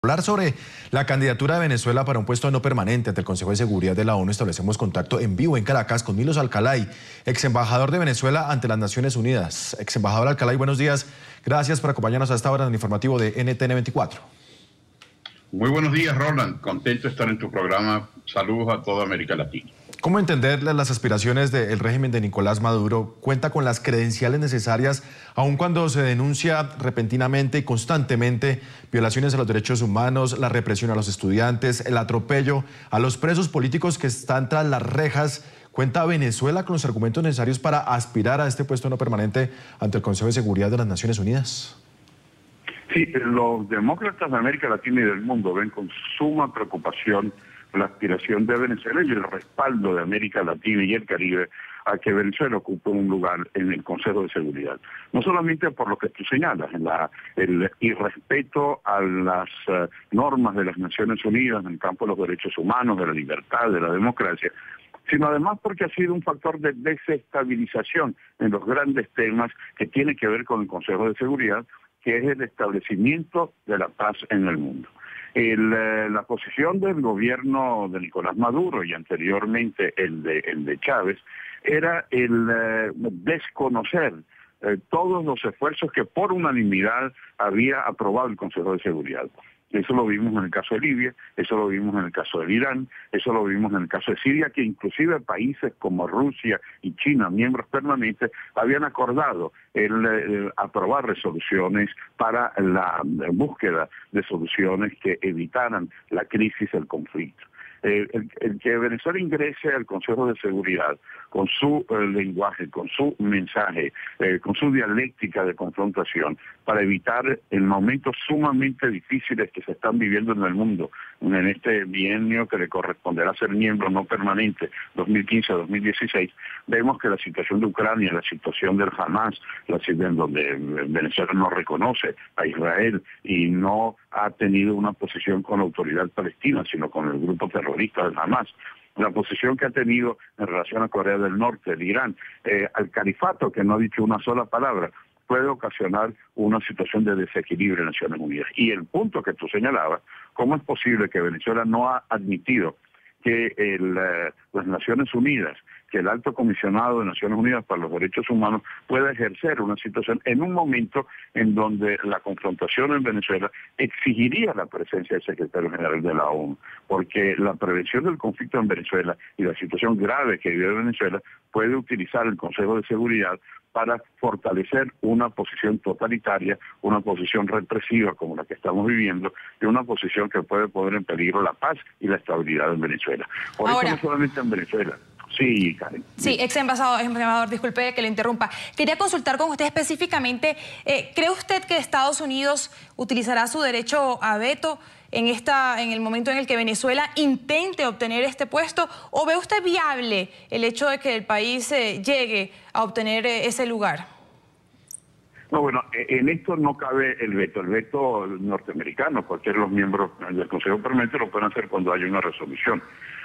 Hablar sobre la candidatura de Venezuela para un puesto no permanente ante el Consejo de Seguridad de la ONU, establecemos contacto en vivo en Caracas con Milos Alcalay, ex embajador de Venezuela ante las Naciones Unidas. Ex embajador Alcalay, buenos días. Gracias por acompañarnos a esta hora en el informativo de NTN 24. Muy buenos días, Roland. Contento de estar en tu programa. Saludos a toda América Latina. ¿Cómo entender las aspiraciones del régimen de Nicolás Maduro? ¿Cuenta con las credenciales necesarias, aun cuando se denuncia repentinamente y constantemente violaciones a los derechos humanos, la represión a los estudiantes, el atropello a los presos políticos que están tras las rejas? ¿Cuenta Venezuela con los argumentos necesarios para aspirar a este puesto no permanente ante el Consejo de Seguridad de las Naciones Unidas? Sí, los demócratas de América Latina y del mundo ven con suma preocupación la aspiración de Venezuela y el respaldo de América Latina y el Caribe a que Venezuela ocupe un lugar en el Consejo de Seguridad. No solamente por lo que tú señalas, el irrespeto a las normas de las Naciones Unidas en el campo de los derechos humanos, de la libertad, de la democracia, sino además porque ha sido un factor de desestabilización en los grandes temas que tiene que ver con el Consejo de Seguridad, que es el establecimiento de la paz en el mundo. La posición del gobierno de Nicolás Maduro y anteriormente el de Chávez era el desconocer todos los esfuerzos que por unanimidad había aprobado el Consejo de Seguridad. Eso lo vimos en el caso de Libia, eso lo vimos en el caso de Irán, eso lo vimos en el caso de Siria, que inclusive países como Rusia y China, miembros permanentes, habían acordado el aprobar resoluciones para la búsqueda de soluciones que evitaran la crisis, el conflicto. El que Venezuela ingrese al Consejo de Seguridad con su lenguaje, con su mensaje, con su dialéctica de confrontación, para evitar en momentos sumamente difíciles que se están viviendo en el mundo, en este bienio que le corresponderá ser miembro no permanente, 2015-2016, vemos que la situación de Ucrania, la situación del Hamas, en donde Venezuela no reconoce a Israel y no ha tenido una posición con la autoridad palestina, sino con el grupo terrorista del Hamas, la posición que ha tenido en relación a Corea del Norte, el Irán, al califato, que no ha dicho una sola palabra, puede ocasionar una situación de desequilibrio en Naciones Unidas. Y el punto que tú señalabas, ¿cómo es posible que Venezuela no ha admitido que las Naciones Unidas, que el Alto Comisionado de Naciones Unidas para los Derechos Humanos pueda ejercer una situación en un momento en donde la confrontación en Venezuela exigiría la presencia del secretario general de la ONU? Porque la prevención del conflicto en Venezuela y la situación grave que vive Venezuela puede utilizar el Consejo de Seguridad para fortalecer una posición totalitaria, una posición represiva como la que estamos viviendo, y una posición que puede poner en peligro la paz y la estabilidad en Venezuela. Por eso no solamente en Venezuela. Sí, Karen. Sí, ex embajador, disculpe que le interrumpa. Quería consultar con usted específicamente, ¿cree usted que Estados Unidos utilizará su derecho a veto en el momento en el que Venezuela intente obtener este puesto? ¿O ve usted viable el hecho de que el país llegue a obtener ese lugar? No, bueno, en esto no cabe el veto norteamericano. Cualquiera de los miembros del Consejo Permanente lo pueden hacer cuando haya una resolución.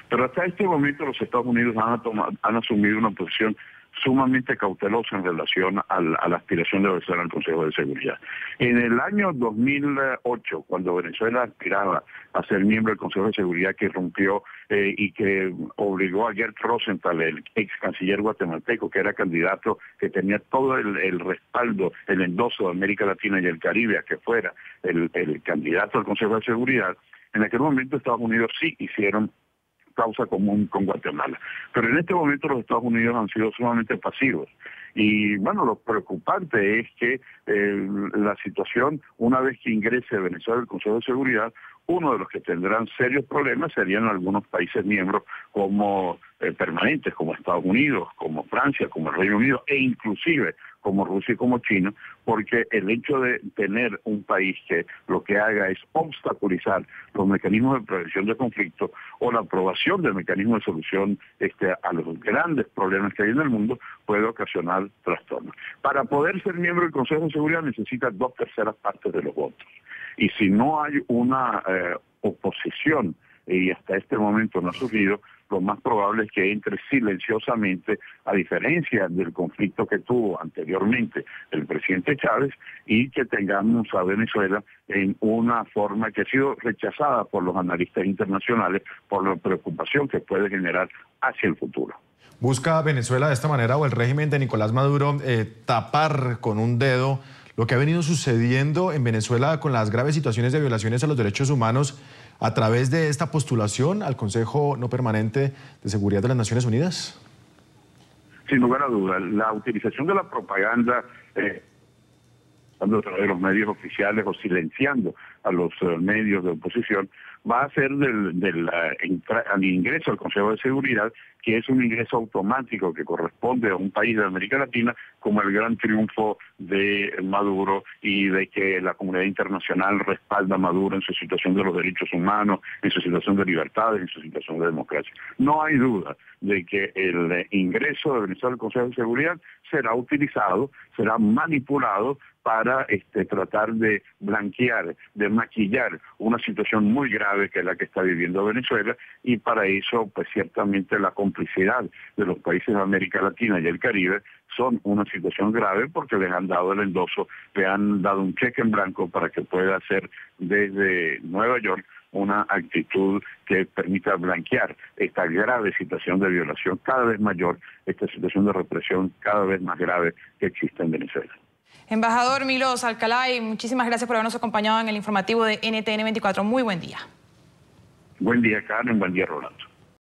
Pero hasta este momento los Estados Unidos han asumido una posición sumamente cautelosa en relación a la aspiración de Venezuela al Consejo de Seguridad. En el año 2008, cuando Venezuela aspiraba a ser miembro del Consejo de Seguridad, que irrumpió y que obligó a Gerd Rosenthal, el ex canciller guatemalteco, que era candidato, que tenía todo el respaldo, el endoso de América Latina y el Caribe, a que fuera el candidato al Consejo de Seguridad, en aquel momento Estados Unidos sí hicieron causa común con Guatemala. Pero en este momento los Estados Unidos han sido sumamente pasivos. Y bueno, lo preocupante es que la situación, una vez que ingrese Venezuela al Consejo de Seguridad, uno de los que tendrán serios problemas serían algunos países miembros como permanentes, como Estados Unidos, como Francia, como el Reino Unido, e inclusive como Rusia y como China, porque el hecho de tener un país que lo que haga es obstaculizar los mecanismos de prevención de conflicto o la aprobación del mecanismo de solución a los grandes problemas que hay en el mundo, puede ocasionar trastornos. Para poder ser miembro del Consejo de Seguridad necesita 2/3 partes de los votos. Y si no hay una oposición y hasta este momento no ha surgido, lo más probable es que entre silenciosamente, a diferencia del conflicto que tuvo anteriormente el presidente Chávez, y que tengamos a Venezuela en una forma que ha sido rechazada por los analistas internacionales por la preocupación que puede generar hacia el futuro. ¿Busca Venezuela de esta manera o el régimen de Nicolás Maduro tapar con un dedo lo que ha venido sucediendo en Venezuela con las graves situaciones de violaciones a los derechos humanos a través de esta postulación al Consejo No Permanente de Seguridad de las Naciones Unidas? Sin lugar a dudas, la utilización de la propaganda de los medios oficiales o silenciando a los medios de oposición va a ser al ingreso al Consejo de Seguridad, que es un ingreso automático que corresponde a un país de América Latina, como el gran triunfo de Maduro y de que la comunidad internacional respalda a Maduro en su situación de los derechos humanos, en su situación de libertades, en su situación de democracia. No hay duda de que el ingreso de Venezuela al Consejo de Seguridad será utilizado, será manipulado para tratar de blanquear, de maquillar una situación muy grave que es la que está viviendo Venezuela, y para eso pues ciertamente la complicidad de los países de América Latina y el Caribe son una situación grave porque les han dado el endoso, le han dado un cheque en blanco para que pueda hacer desde Nueva York una actitud que permita blanquear esta grave situación de violación cada vez mayor, esta situación de represión cada vez más grave que existe en Venezuela. Embajador Milos Alcalay, muchísimas gracias por habernos acompañado en el informativo de NTN 24. Muy buen día. Buen día, Carmen. Buen día, Rolando.